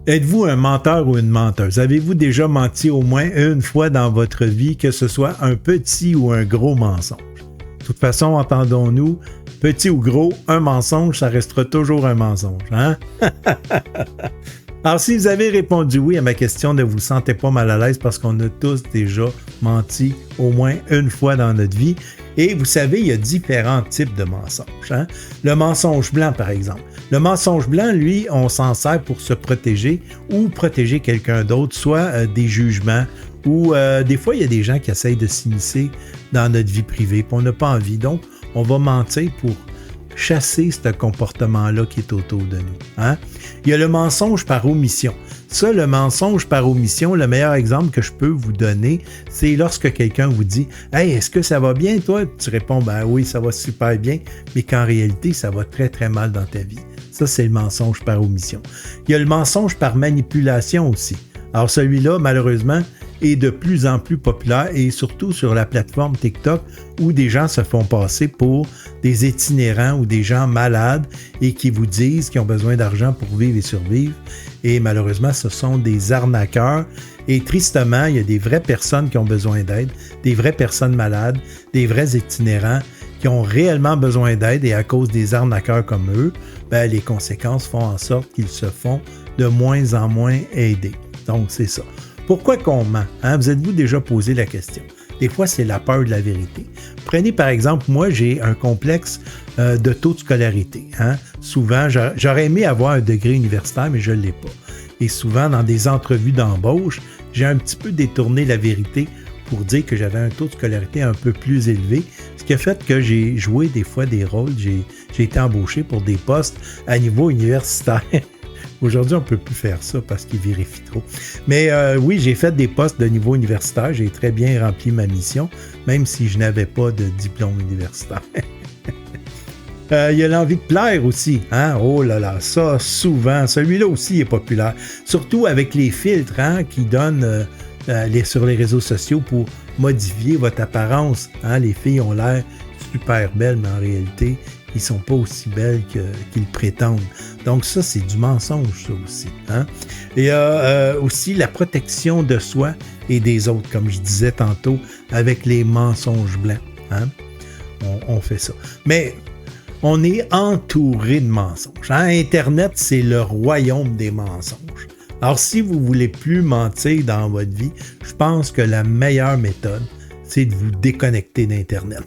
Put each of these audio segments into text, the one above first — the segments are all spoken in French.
Êtes-vous un menteur ou une menteuse? Avez-vous déjà menti au moins une fois dans votre vie, que ce soit un petit ou un gros mensonge? De toute façon, entendons-nous, petit ou gros, un mensonge, ça restera toujours un mensonge, hein? Alors, si vous avez répondu oui à ma question, ne vous sentez pas mal à l'aise parce qu'on a tous déjà menti au moins une fois dans notre vie. Et vous savez, il y a différents types de mensonges, hein? Le mensonge blanc, par exemple. Le mensonge blanc, lui, on s'en sert pour se protéger ou protéger quelqu'un d'autre, soit des jugements ou des fois, il y a des gens qui essayent de s'immiscer dans notre vie privée, puis on n'a pas envie. Donc, on va mentir pour chasser ce comportement-là qui est autour de nous, hein? Il y a le mensonge par omission. Ça, le mensonge par omission, le meilleur exemple que je peux vous donner, c'est lorsque quelqu'un vous dit « Hey, est-ce que ça va bien, toi? » Tu réponds « Ben oui, ça va super bien », mais qu'en réalité, ça va très, très mal dans ta vie. Ça, c'est le mensonge par omission. Il y a le mensonge par manipulation aussi. Alors, celui-là, malheureusement, est de plus en plus populaire et surtout sur la plateforme TikTok où des gens se font passer pour des itinérants ou des gens malades et qui vous disent qu'ils ont besoin d'argent pour vivre et survivre. Et malheureusement, ce sont des arnaqueurs. Et tristement, il y a des vraies personnes qui ont besoin d'aide, des vraies personnes malades, des vrais itinérants qui ont réellement besoin d'aide et à cause des arnaqueurs comme eux, ben, les conséquences font en sorte qu'ils se font de moins en moins aider. Donc, c'est ça. Pourquoi qu'on ment? Hein? Vous êtes-vous déjà posé la question? Des fois, c'est la peur de la vérité. Prenez par exemple, moi, j'ai un complexe de taux de scolarité. Hein? Souvent, j'aurais aimé avoir un degré universitaire, mais je ne l'ai pas. Et souvent, dans des entrevues d'embauche, j'ai un petit peu détourné la vérité pour dire que j'avais un taux de scolarité un peu plus élevé, ce qui a fait que j'ai joué des fois des rôles, j'ai été embauché pour des postes à niveau universitaire. Aujourd'hui, on ne peut plus faire ça parce qu'ils vérifient trop. Mais oui, j'ai fait des postes de niveau universitaire. J'ai très bien rempli ma mission, même si je n'avais pas de diplôme universitaire. Il y a l'envie de plaire aussi. Hein? Oh là là, ça, souvent. Celui-là aussi est populaire. Surtout avec les filtres qui donnent sur les réseaux sociaux pour modifier votre apparence. Hein? Les filles ont l'air super belles, mais en réalité, ils ne sont pas aussi belles qu'ils prétendent. Donc ça, c'est du mensonge, ça aussi. Hein? Et aussi la protection de soi et des autres, comme je disais tantôt, avec les mensonges blancs. Hein? On fait ça. Mais on est entouré de mensonges. Hein? Internet, c'est le royaume des mensonges. Alors, si vous ne voulez plus mentir dans votre vie, je pense que la meilleure méthode, c'est de vous déconnecter d'Internet.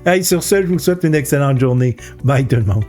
Hey, sur ce, je vous souhaite une excellente journée. Bye tout le monde.